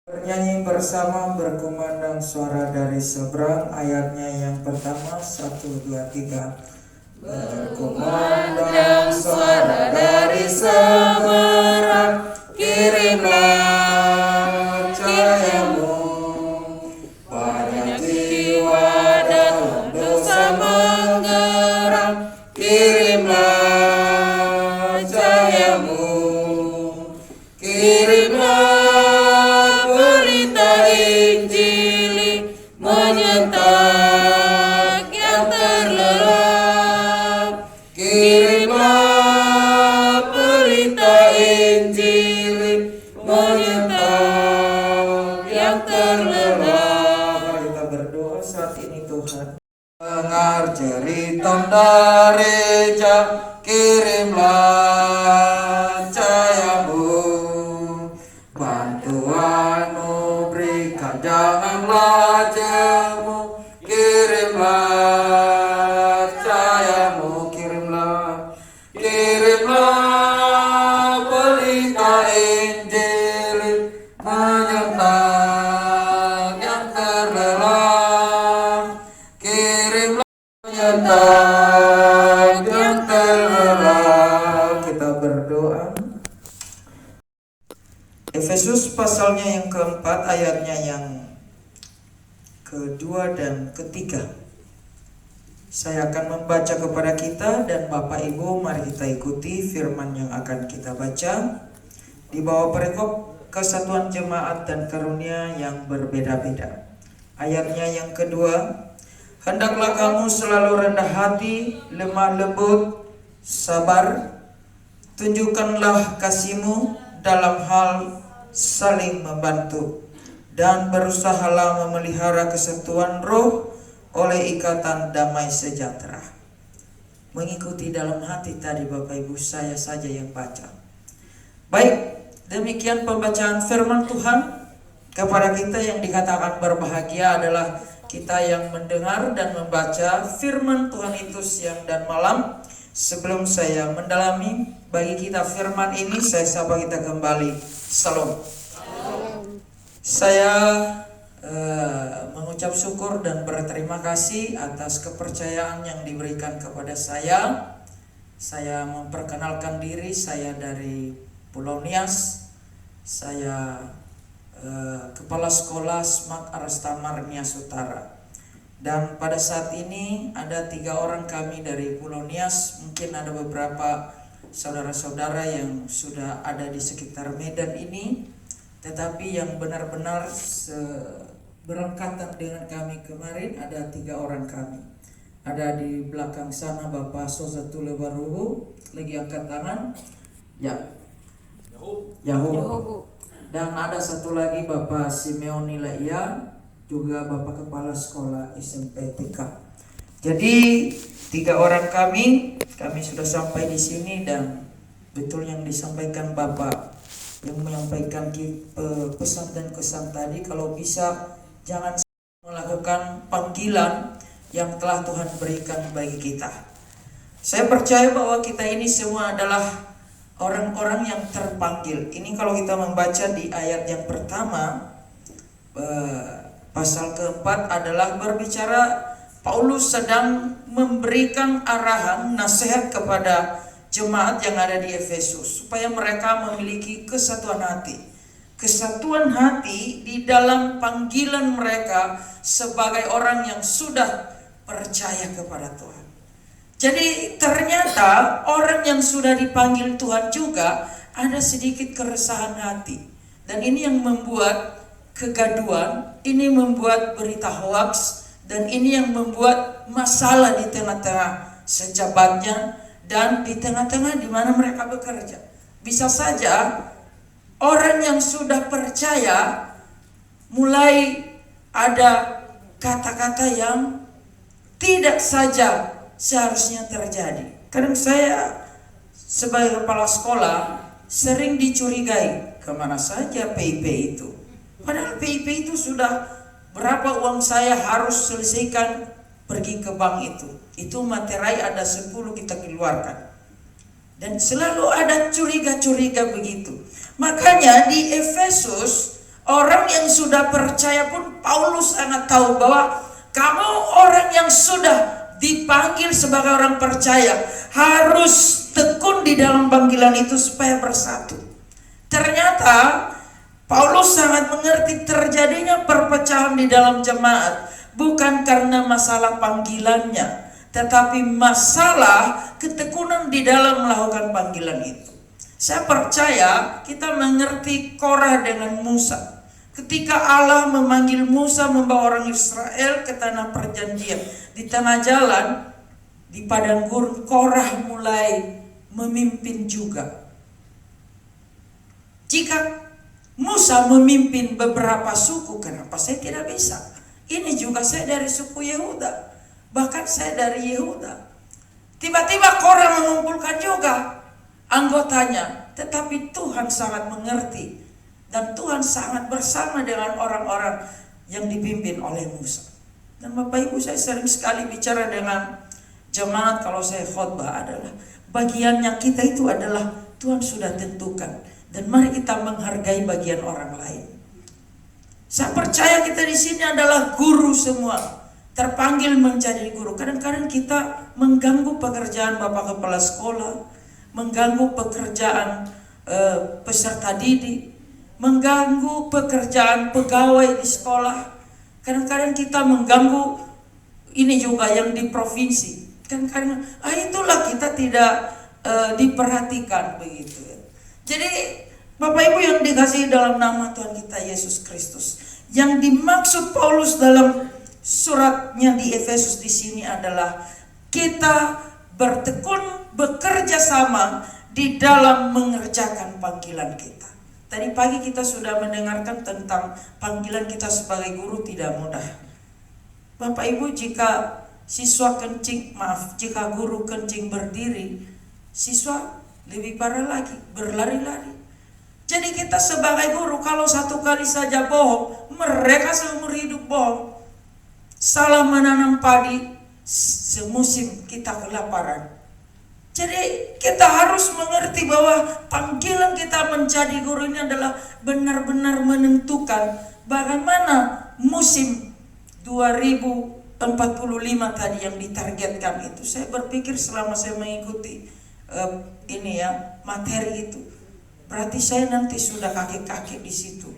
Bernyanyi bersama berkumandang suara dari seberang. Ayatnya yang pertama 1, 2, 3. Berkumandang suara dari seberang, kirimlah cahayamu. Banyak jiwa dalam dosa menggeram, kirimlah cahayamu. Kirimlah Injili menyentak yang terlelap. Kirimlah berita Injili menyentak yang terlelap. Mari kita berdoa saat ini. Tuhan, dengar cerita dari Jah, kirimlah cahayamu. Bantuanmu berikan, janganlah jemu. Kirimlah cahayamu, kirimlah berita Injili menyentak yang terlelap. Kirimlah menyentak yang terlelap. Kita berdoa. Efesus pasalnya yang keempat, ayatnya yang kedua dan ketiga. Saya akan membaca kepada kita dan Bapak Ibu mari kita ikuti firman yang akan kita baca di bawah perikop kesatuan jemaat dan karunia yang berbeda-beda. Ayatnya yang kedua, hendaklah kamu selalu rendah hati, lemah lembut, sabar, tunjukkanlah kasihmu dalam hal saling membantu, dan berusahalah memelihara kesatuan roh oleh ikatan damai sejahtera. Mengikuti dalam hati tadi Bapak Ibu, saya saja yang baca. Baik, demikian pembacaan firman Tuhan. Kepada kita yang dikatakan berbahagia adalah kita yang mendengar dan membaca firman Tuhan itu siang dan malam. Sebelum saya mendalami bagi kita firman ini, saya sapa kita kembali. Salam. Saya mengucap syukur dan berterima kasih atas kepercayaan yang diberikan kepada saya. Saya memperkenalkan diri, saya dari Pulau Nias. Saya Kepala Sekolah Smart Arstamar Nias Utara. Dan pada saat ini ada 3 orang kami dari Pulau Nias. Mungkin ada beberapa saudara-saudara yang sudah ada di sekitar Medan ini, tetapi yang benar-benar berangkatan dengan kami kemarin ada 3 orang kami. Ada di belakang sana Bapak Sozatule Baruhu, lagi angkat tangan. Ya, Yahubu. Dan ada satu lagi Bapak Simeoni Laia, juga Bapak Kepala Sekolah SMP TK. Jadi 3 orang kami sudah sampai di sini, dan betul yang disampaikan Bapak yang menyampaikan pesan dan kesan tadi, kalau bisa jangan melakukan panggilan yang telah Tuhan berikan bagi kita. Saya percaya bahwa kita ini semua adalah orang-orang yang terpanggil. Ini kalau kita membaca di ayat yang pertama, pasal keempat adalah berbicara Paulus sedang memberikan arahan, nasihat kepada jemaat yang ada di Efesus supaya mereka memiliki kesatuan hati. Kesatuan hati di dalam panggilan mereka sebagai orang yang sudah percaya kepada Tuhan. Jadi ternyata orang yang sudah dipanggil Tuhan juga ada sedikit keresahan hati. Dan ini yang membuat kegaduhan, ini membuat berita hoax, dan ini yang membuat masalah di tengah-tengah sejabatnya dan di tengah-tengah di mana mereka bekerja. Bisa saja orang yang sudah percaya mulai ada kata-kata yang tidak saja seharusnya terjadi. Kadang saya sebagai kepala sekolah sering dicurigai, kemana saja PIP itu. Padahal PIP itu sudah berapa uang saya harus selesaikan pergi ke bank itu. Itu materai ada 10 kita keluarkan. Dan selalu ada curiga-curiga begitu. Makanya di Efesus Orang yang sudah percaya pun Paulus sangat tahu bahwa kamu orang yang sudah dipanggil sebagai orang percaya harus tekun di dalam panggilan itu supaya bersatu. Ternyata Paulus sangat mengerti terjadinya perpecahan di dalam jemaat bukan karena masalah panggilannya, tetapi masalah ketekunan di dalam melakukan panggilan itu. Saya percaya kita mengerti Korah dengan Musa. Ketika Allah memanggil Musa membawa orang Israel ke tanah perjanjian, di tengah jalan di padang gurun, Korah mulai memimpin juga. Jika Musa memimpin beberapa suku, kenapa saya tidak bisa? Ini juga saya dari suku Yehuda, bahkan saya dari Yehuda. Tiba-tiba Korah mengumpulkan juga anggotanya, tetapi Tuhan sangat mengerti. Dan Tuhan sangat bersama dengan orang-orang yang dipimpin oleh Musa. Dan Bapak Ibu, saya sering sekali bicara dengan jemaat kalau saya khotbah adalah bagiannya kita itu adalah Tuhan sudah tentukan. Dan mari kita menghargai bagian orang lain. Saya percaya kita di sini adalah guru semua, terpanggil menjadi guru. Kadang-kadang kita mengganggu pekerjaan Bapak Kepala Sekolah, mengganggu pekerjaan peserta didik, mengganggu pekerjaan pegawai di sekolah. Kadang-kadang kita mengganggu ini juga yang di provinsi. Kadang-kadang itulah kita tidak diperhatikan begitu ya. Jadi Bapak Ibu yang dikasihi dalam nama Tuhan kita Yesus Kristus, yang dimaksud Paulus dalam suratnya di Efesus di sini adalah kita bertekun bekerja sama di dalam mengerjakan panggilan kita. Tadi pagi kita sudah mendengarkan tentang panggilan kita sebagai guru tidak mudah. Bapak Ibu, jika jika guru kencing berdiri, siswa lebih parah lagi, berlari-lari. Jadi kita sebagai guru kalau satu kali saja bohong, mereka seumur hidup bohong. Salah menanam padi, semusim kita kelaparan. Jadi kita harus mengerti bahwa panggilan kita menjadi guru ini adalah benar-benar menentukan bagaimana musim 2045 tadi yang ditargetkan itu. Saya berpikir selama saya mengikuti materi itu, berarti saya nanti sudah kaki-kaki di situ.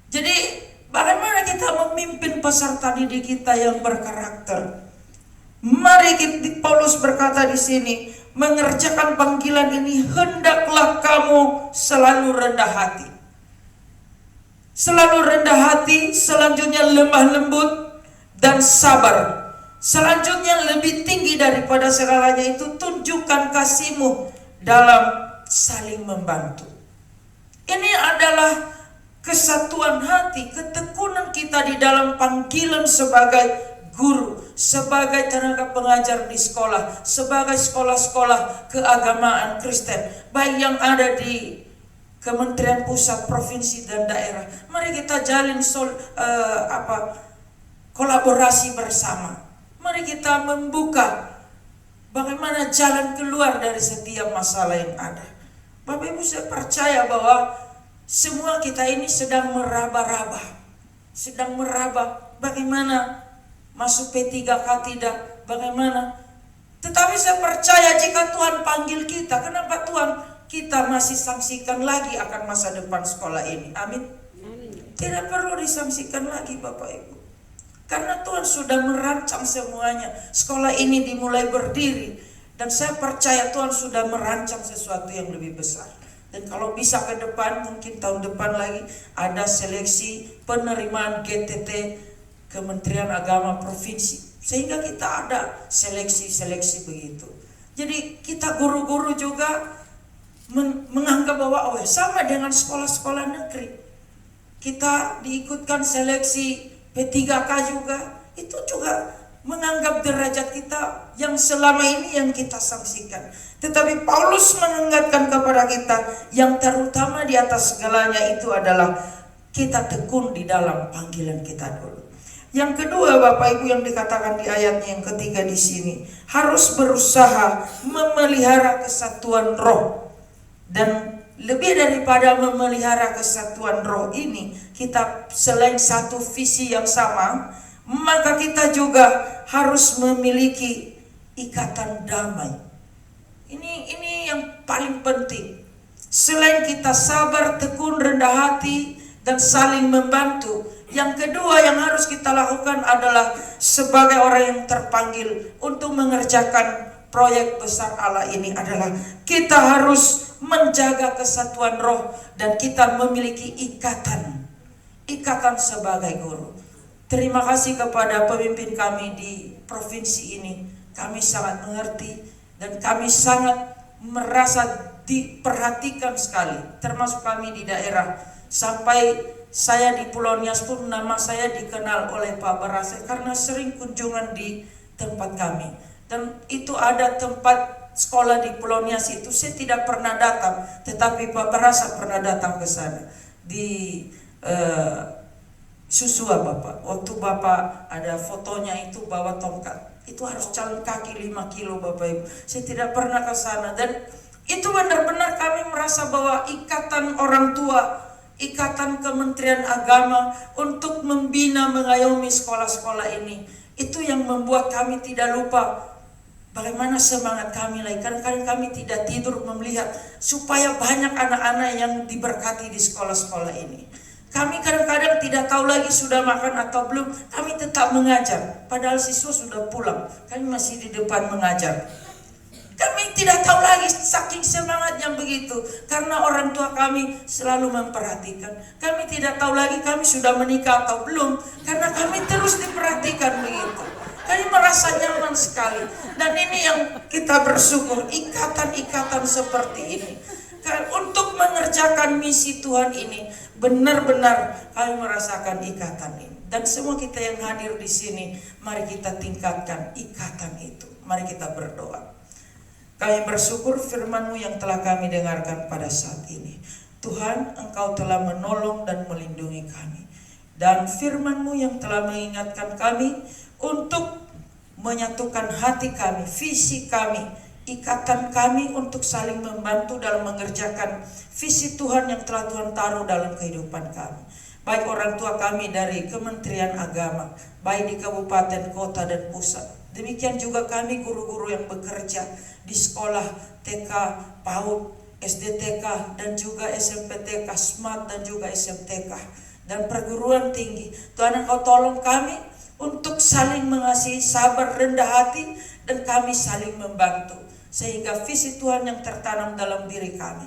Jadi bagaimana kita memimpin peserta didik kita yang berkarakter? Mari Paulus berkata di sini, mengerjakan panggilan ini hendaklah kamu selalu rendah hati. Selalu rendah hati, selanjutnya lemah lembut dan sabar. Selanjutnya lebih tinggi daripada segalanya itu tunjukkan kasihmu dalam saling membantu. Ini adalah kesatuan hati, ketekunan kita di dalam panggilan sebagai guru, sebagai tenaga pengajar di sekolah, sebagai sekolah-sekolah keagamaan Kristen, baik yang ada di Kementerian Pusat, Provinsi dan daerah. Mari kita jalin kolaborasi bersama. Mari kita membuka bagaimana jalan keluar dari setiap masalah yang ada. Bapak Ibu, saya percaya bahwa semua kita ini sedang meraba-raba, bagaimana masuk P3K tidak, bagaimana. Tetapi saya percaya jika Tuhan panggil kita, kenapa Tuhan kita masih sanksikan lagi akan masa depan sekolah ini? Amin. Tidak perlu disangsikan lagi Bapak Ibu, karena Tuhan sudah merancang semuanya. Sekolah ini dimulai berdiri, dan saya percaya Tuhan sudah merancang sesuatu yang lebih besar. Dan kalau bisa ke depan, mungkin tahun depan lagi ada seleksi penerimaan GTT Kementerian Agama Provinsi, sehingga kita ada seleksi begitu. Jadi kita guru-guru juga menganggap bahwa sama dengan sekolah-sekolah negeri, kita diikutkan seleksi P3K juga, itu juga menganggap derajat kita yang selama ini yang kita saksikan. Tetapi Paulus mengingatkan kepada kita yang terutama di atas segalanya itu adalah kita tekun di dalam panggilan kita dulu. Yang kedua Bapak Ibu yang dikatakan di ayatnya yang ketiga di sini, harus berusaha memelihara kesatuan roh dan Lebih daripada memelihara kesatuan roh ini, kita selain satu visi yang sama, maka kita juga harus memiliki ikatan damai. Ini yang paling penting. Selain kita sabar, tekun, rendah hati, dan saling membantu, yang kedua yang harus kita lakukan adalah sebagai orang yang terpanggil untuk mengerjakan proyek besar Allah ini adalah kita harus menjaga kesatuan roh dan kita memiliki ikatan sebagai guru. Terima kasih kepada pemimpin kami di provinsi ini. Kami sangat mengerti dan kami sangat merasa diperhatikan sekali, termasuk kami di daerah. Sampai saya di Pulau Nias pun nama saya dikenal oleh Pak Barasa karena sering kunjungan di tempat kami. Dan itu ada tempat sekolah di Pulau Nias itu saya tidak pernah datang, tetapi Pak Barasa pernah datang ke sana. Di Susua Bapak, waktu Bapak ada fotonya itu bawa tongkat, itu harus jalan kaki 5 kilo Bapak Ibu. Saya tidak pernah ke sana dan itu benar-benar kami merasa bahwa ikatan orang tua, ikatan Kementerian Agama untuk membina, mengayomi sekolah-sekolah ini, itu yang membuat kami tidak lupa bagaimana semangat kami lagi. Kadang-kadang kami tidak tidur melihat supaya banyak anak-anak yang diberkati di sekolah-sekolah ini. Kami kadang-kadang tidak tahu lagi sudah makan atau belum, kami tetap mengajar. Padahal siswa sudah pulang, kami masih di depan mengajar. Kami tidak tahu lagi, saking semangat yang begitu, karena orang tua kami selalu memperhatikan. Kami tidak tahu lagi kami sudah menikah atau belum, karena kami terus diperhatikan begitu. Kami merasa nyaman sekali. Dan ini yang kita bersyukur, ikatan-ikatan seperti ini. Untuk mengerjakan misi Tuhan ini, benar-benar kami merasakan ikatan ini. Dan semua kita yang hadir di sini, mari kita tingkatkan ikatan itu. Mari kita berdoa. Kami bersyukur firman-Mu yang telah kami dengarkan pada saat ini. Tuhan, Engkau telah menolong dan melindungi kami. Dan firman-Mu yang telah mengingatkan kami untuk menyatukan hati kami, visi kami, ikatan kami untuk saling membantu dalam mengerjakan visi Tuhan yang telah Tuhan taruh dalam kehidupan kami. Baik orang tua kami dari Kementerian Agama, baik di kabupaten, kota, dan pusat. Demikian juga kami guru-guru yang bekerja di sekolah TK, PAUD, SDTK, dan juga SMPTK, SMAT, dan juga SMTK, dan perguruan tinggi. Tuhan, Engkau tolong kami untuk saling mengasihi, sabar, rendah hati, dan kami saling membantu. Sehingga visi Tuhan yang tertanam dalam diri kami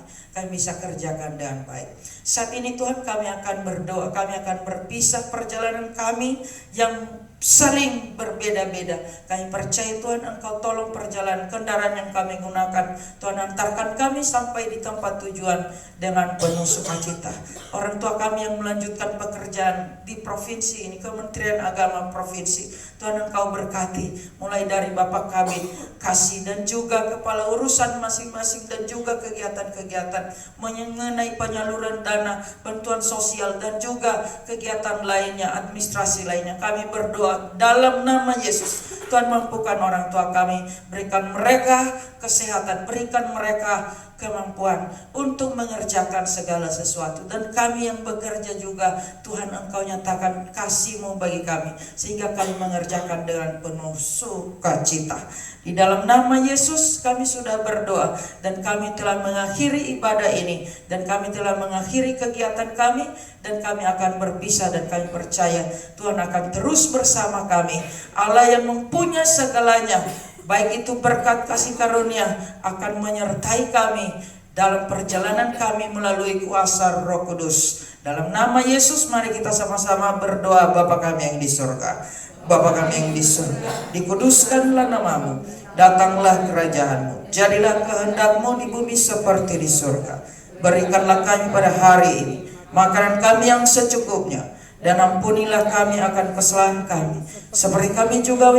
bisa kerjakan dengan baik. Saat ini Tuhan, kami akan berdoa, kami akan berpisah perjalanan kami yang saling berbeda-beda. Kami percaya Tuhan, Engkau tolong perjalanan kendaraan yang kami gunakan. Tuhan, antarkan kami sampai di tempat tujuan dengan penuh sukacita. Orang tua kami yang melanjutkan pekerjaan di provinsi ini, Kementerian Agama Provinsi, Tuhan, Engkau berkati, mulai dari Bapak Kabid, Kasih, dan juga kepala urusan masing-masing, dan juga kegiatan-kegiatan mengenai penyaluran dana, bantuan sosial, dan juga kegiatan lainnya, administrasi lainnya. Kami berdoa dalam nama Yesus, Tuhan, mampukan orang tua kami, berikan mereka kesehatan, berikan mereka kemampuan untuk mengerjakan segala sesuatu. Dan kami yang bekerja juga, Tuhan, Engkau nyatakan kasih-Mu bagi kami, sehingga kami mengerjakan dengan penuh sukacita. Di dalam nama Yesus kami sudah berdoa, dan kami telah mengakhiri ibadah ini, dan kami telah mengakhiri kegiatan kami, dan kami akan berpisah. Dan kami percaya Tuhan akan terus bersama kami. Allah yang mempunyai segalanya, baik itu berkat kasih karunia, akan menyertai kami dalam perjalanan kami melalui kuasa Roh Kudus. Dalam nama Yesus mari kita sama-sama berdoa. Bapa kami yang di surga, Bapa kami yang di surga, dikuduskanlah nama-Mu, datanglah kerajaan-Mu, jadilah kehendak-Mu di bumi seperti di surga. Berikanlah kami pada hari ini makanan kami yang secukupnya, dan ampunilah kami akan kesalahan kami, seperti kami juga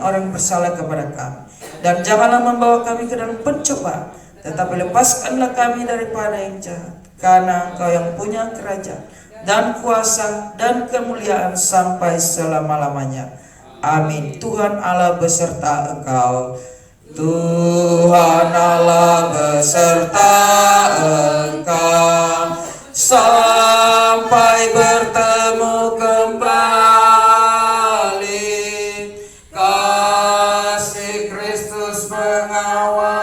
orang bersalah kepada kami. Dan janganlah membawa kami ke dalam pencobaan, tetapi lepaskanlah kami daripada yang jahat, karena Engkau yang punya kerajaan dan kuasa dan kemuliaan sampai selama-lamanya. Amin. Tuhan Allah beserta engkau. Tuhan Allah beserta engkau sampai bertemu kembali. Kasih Kristus mengawali.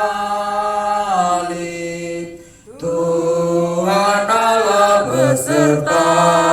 Tuhan Allah beserta